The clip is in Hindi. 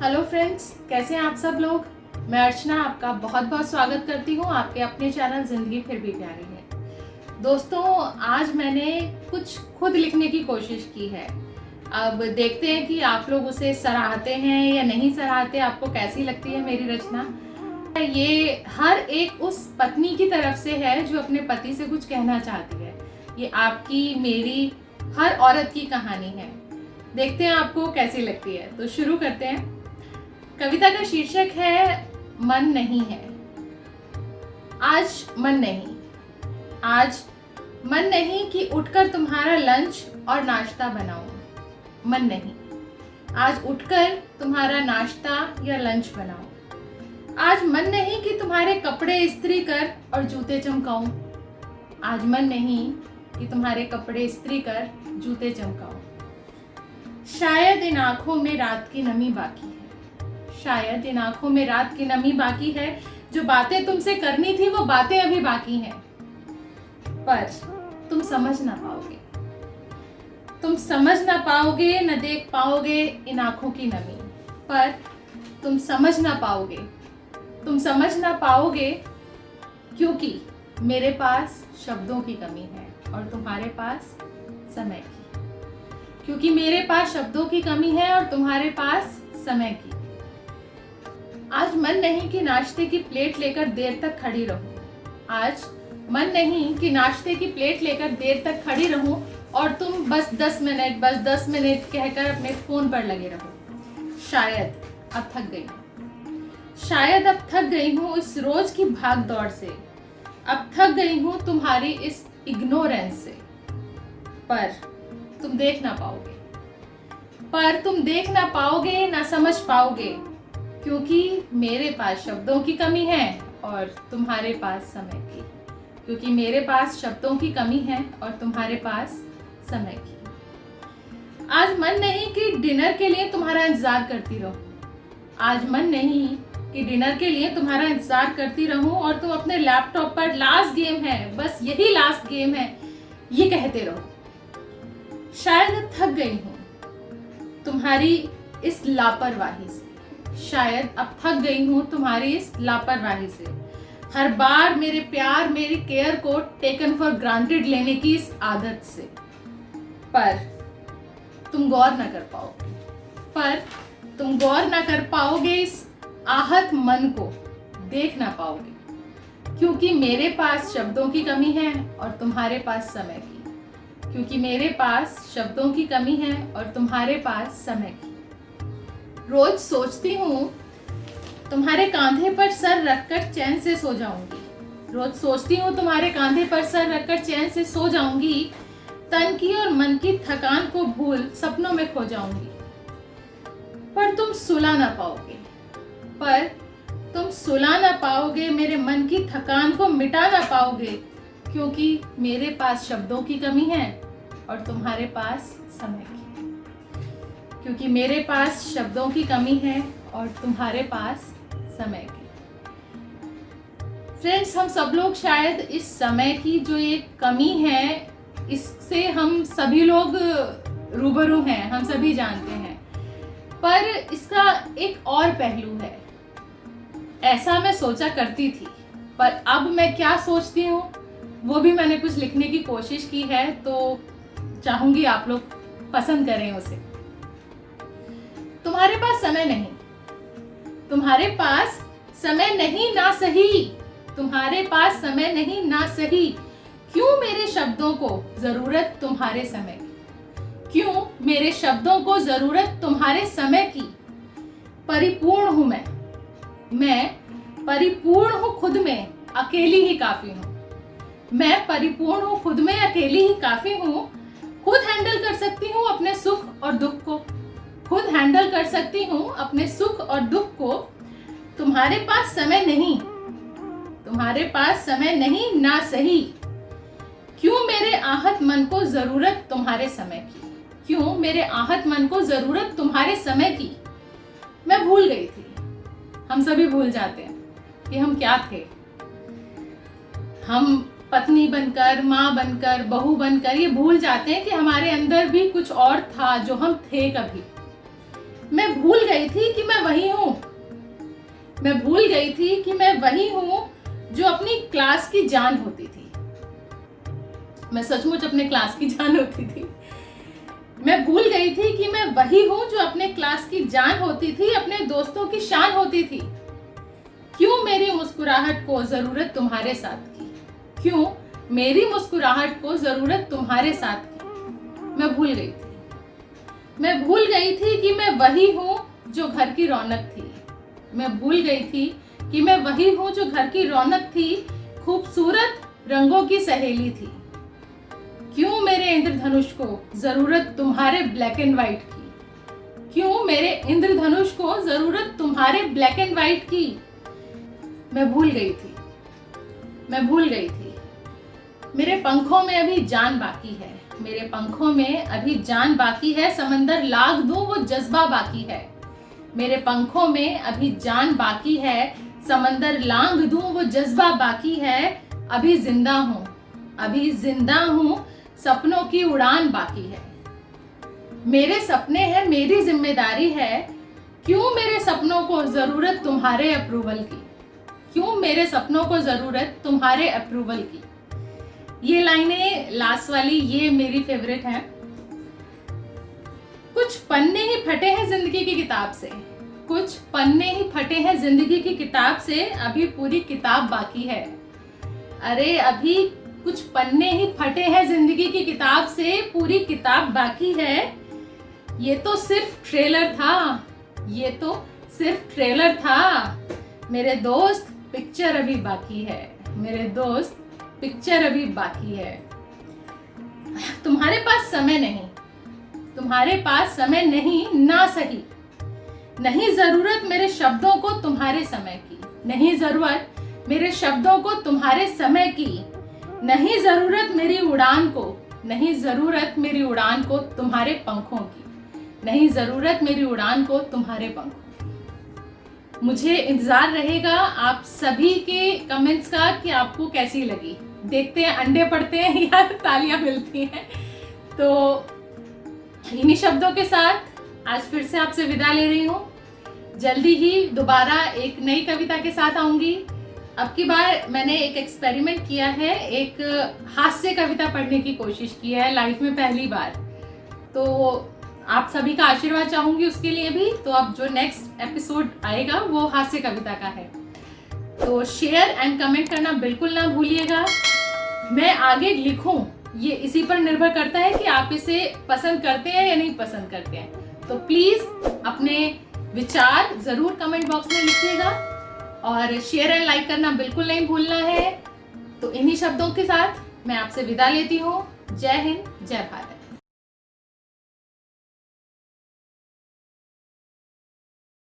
हेलो फ्रेंड्स, कैसे हैं आप सब लोग। मैं अर्चना आपका बहुत बहुत स्वागत करती हूँ आपके अपने चैनल ज़िंदगी फिर भी प्यारी है। दोस्तों, आज मैंने कुछ खुद लिखने की कोशिश की है। अब देखते हैं कि आप लोग उसे सराहते हैं या नहीं सराहते, आपको कैसी लगती है मेरी रचना। ये हर एक उस पत्नी की तरफ से है जो अपने पति से कुछ कहना चाहती है। ये आपकी मेरी हर औरत की कहानी है। देखते हैं आपको कैसी लगती है। तो शुरू करते हैं। कविता का शीर्षक है मन नहीं है। आज मन नहीं कि उठकर तुम्हारा लंच और नाश्ता बनाऊं। मन नहीं आज उठकर तुम्हारा नाश्ता या लंच बनाऊं। आज मन नहीं कि तुम्हारे कपड़े इस्त्री कर और जूते चमकाऊं। आज मन नहीं कि तुम्हारे कपड़े इस्त्री कर जूते चमकाऊं। शायद इन आंखों में रात की नमी बाकी है। शायद इन आंखों में रात की नमी बाकी है। जो बातें तुमसे करनी थी वो बातें अभी बाकी हैं, पर तुम समझ ना पाओगे। तुम समझ ना पाओगे, न देख पाओगे इन आंखों की नमी, पर तुम समझ ना पाओगे। तुम समझ ना पाओगे क्योंकि मेरे पास शब्दों की कमी है और तुम्हारे पास समय की। क्योंकि मेरे पास शब्दों की कमी है और तुम्हारे पास समय की। आज मन नहीं कि नाश्ते की प्लेट लेकर देर तक खड़ी रहूं। आज मन नहीं कि नाश्ते की प्लेट लेकर देर तक खड़ी रहूं और तुम बस 10 मिनट कहकर अपने फोन पर लगे रहो। शायद अब थक गई हूं। शायद अब थक गई हूं इस रोज की भाग दौड़ से। अब थक गई हूं तुम्हारी इस इग्नोरेंस से। पर तुम देख ना पाओगे, ना समझ पाओगे, क्योंकि मेरे पास शब्दों की कमी है और तुम्हारे पास समय की। क्योंकि मेरे पास शब्दों की कमी है और तुम्हारे पास समय की। आज मन नहीं कि डिनर के लिए तुम्हारा इंतजार करती रहूं। आज मन नहीं कि डिनर के लिए तुम्हारा इंतजार करती रहूं और तुम अपने लैपटॉप पर लास्ट गेम है, बस यही लास्ट गेम है, ये कहते रहो। शायद अब थक गई हूं तुम्हारी इस लापरवाही से। शायद अब थक गई हूं तुम्हारी इस लापरवाही से। हर बार मेरे प्यार, मेरी केयर को टेकन फॉर ग्रांटेड लेने की इस आदत से। पर तुम गौर ना कर पाओगे इस आहत मन को देख ना पाओगे। क्योंकि मेरे पास शब्दों की कमी है और तुम्हारे पास समय की। क्योंकि मेरे पास शब्दों की कमी है और तुम्हारे पास समय की। रोज सोचती हूँ तुम्हारे कांधे पर सर रखकर चैन से सो जाऊंगी। रोज सोचती हूँ तुम्हारे कांधे पर सर रखकर चैन से सो जाऊंगी। तन की और मन की थकान को भूल सपनों में खो जाऊंगी। पर तुम सुला ना पाओगे, मेरे मन की थकान को मिटा ना पाओगे। क्योंकि मेरे पास शब्दों की कमी है और तुम्हारे पास समय की। क्योंकि मेरे पास शब्दों की कमी है और तुम्हारे पास समय की। फ्रेंड्स, हम सब लोग शायद इस समय की जो ये कमी है, इससे हम सभी लोग रूबरू हैं, हम सभी जानते हैं। पर इसका एक और पहलू है। ऐसा मैं सोचा करती थी, पर अब मैं क्या सोचती हूँ वो भी मैंने कुछ लिखने की कोशिश की है, तो चाहूंगी आप लोग पसंद करें उसे। तुम्हारे पास समय नहीं, तुम्हारे पास समय नहीं ना सही। तुम्हारे पास समय नहीं ना सही। क्यों मेरे शब्दों को जरूरत तुम्हारे समय की। क्यों मेरे शब्दों को जरूरत तुम्हारे समय की। परिपूर्ण हूं मैं परिपूर्ण हूं खुद में, अकेली ही काफी हूं। मैं परिपूर्ण हूं खुद में, अकेली ही काफी हूं। खुद हैंडल कर सकती हूं अपने सुख और दुख को। खुद हैंडल कर सकती हूँ अपने सुख और दुख को। तुम्हारे पास समय नहीं, तुम्हारे पास समय नहीं ना सही। क्यों मेरे आहत मन को जरूरत तुम्हारे समय की। क्यों मेरे आहत मन को जरूरत तुम्हारे समय की। मैं भूल गई थी। हम सभी भूल जाते हैं कि हम क्या थे। हम पत्नी बनकर, माँ बनकर, बहू बनकर ये भूल जाते हैं कि हमारे अंदर भी कुछ और था जो हम थे कभी। मैं भूल गई थी कि मैं वही मैं भूल गई थी कि मैं वही हूं जो अपनी क्लास की जान होती थी। मैं सचमुच अपने क्लास की जान होती थी। मैं भूल गई थी कि मैं वही हूं जो अपने क्लास की जान होती थी, अपने दोस्तों की शान होती थी। क्यों मेरी मुस्कुराहट को जरूरत तुम्हारे साथ की, क्यों मेरी मुस्कुराहट को जरूरत तुम्हारे साथ की। मैं भूल गई थी, मैं भूल गई थी कि मैं वही हूं जो घर की रौनक थी। मैं भूल गई थी कि मैं वही हूं जो घर की रौनक थी, खूबसूरत रंगों की सहेली थी। क्यों मेरे इंद्रधनुष को जरूरत तुम्हारे ब्लैक एंड व्हाइट की, क्यों मेरे इंद्रधनुष को जरूरत तुम्हारे ब्लैक एंड व्हाइट की। मैं भूल गई थी, मैं भूल गई थी। मेरे पंखों में अभी जान बाकी है, मेरे पंखों में अभी जान बाकी है, समंदर लाग दूं वो जज्बा बाकी है। मेरे पंखों में अभी जान बाकी है, समंदर लांग दूं वो जज्बा बाकी है। अभी जिंदा हूं, अभी जिंदा हूं, सपनों की उड़ान बाकी है। मेरे सपने हैं, मेरी जिम्मेदारी है। क्यों मेरे सपनों को जरूरत तुम्हारे अप्रूवल की, क्यों मेरे सपनों को जरूरत तुम्हारे अप्रूवल की। ये लाइनें लास्ट वाली ये मेरी फेवरेट है। कुछ पन्ने ही फटे हैं जिंदगी की किताब से, कुछ पन्ने ही फटे हैं जिंदगी की किताब से, अभी पूरी किताब बाकी है। अरे अभी कुछ पन्ने ही फटे हैं जिंदगी की किताब से, पूरी किताब बाकी है। ये तो सिर्फ ट्रेलर था, ये तो सिर्फ ट्रेलर था। मेरे दोस्त पिक्चर अभी बाकी है, मेरे दोस्त पिक्चर अभी बाकी है। तुम्हारे पास समय नहीं, तुम्हारे पास समय नहीं, ना सही। नहीं जरूरत मेरे शब्दों को तुम्हारे समय की, नहीं जरूरत मेरे शब्दों को तुम्हारे समय की। नहीं जरूरत मेरी उड़ान को, नहीं जरूरत मेरी उड़ान को तुम्हारे पंखों की, नहीं जरूरत मेरी उड़ान को तुम्हारे पंखों की। मुझे इंतजार रहेगा आप सभी के कमेंट्स का कि आपको कैसी लगी। देखते हैं अंडे पड़ते हैं या तालियां मिलती हैं। तो इन्हीं शब्दों के साथ आज फिर से आपसे विदा ले रही हूँ। जल्दी ही दोबारा एक नई कविता के साथ आऊंगी। अब की बार मैंने एक एक्सपेरिमेंट किया है, एक हास्य कविता पढ़ने की कोशिश की है लाइफ में पहली बार। तो आप सभी का आशीर्वाद चाहूंगी उसके लिए भी। तो अब जो नेक्स्ट एपिसोड आएगा वो हास्य कविता का है। तो शेयर एंड कमेंट करना बिल्कुल ना भूलिएगा। मैं आगे लिखूं ये इसी पर निर्भर करता है कि आप इसे पसंद करते हैं या नहीं पसंद करते हैं। तो प्लीज अपने विचार जरूर कमेंट बॉक्स में लिखिएगा और शेयर एंड लाइक करना बिल्कुल नहीं भूलना है। तो इन्हीं शब्दों के साथ मैं आपसे विदा लेती हूँ। जय हिंद, जय भारत।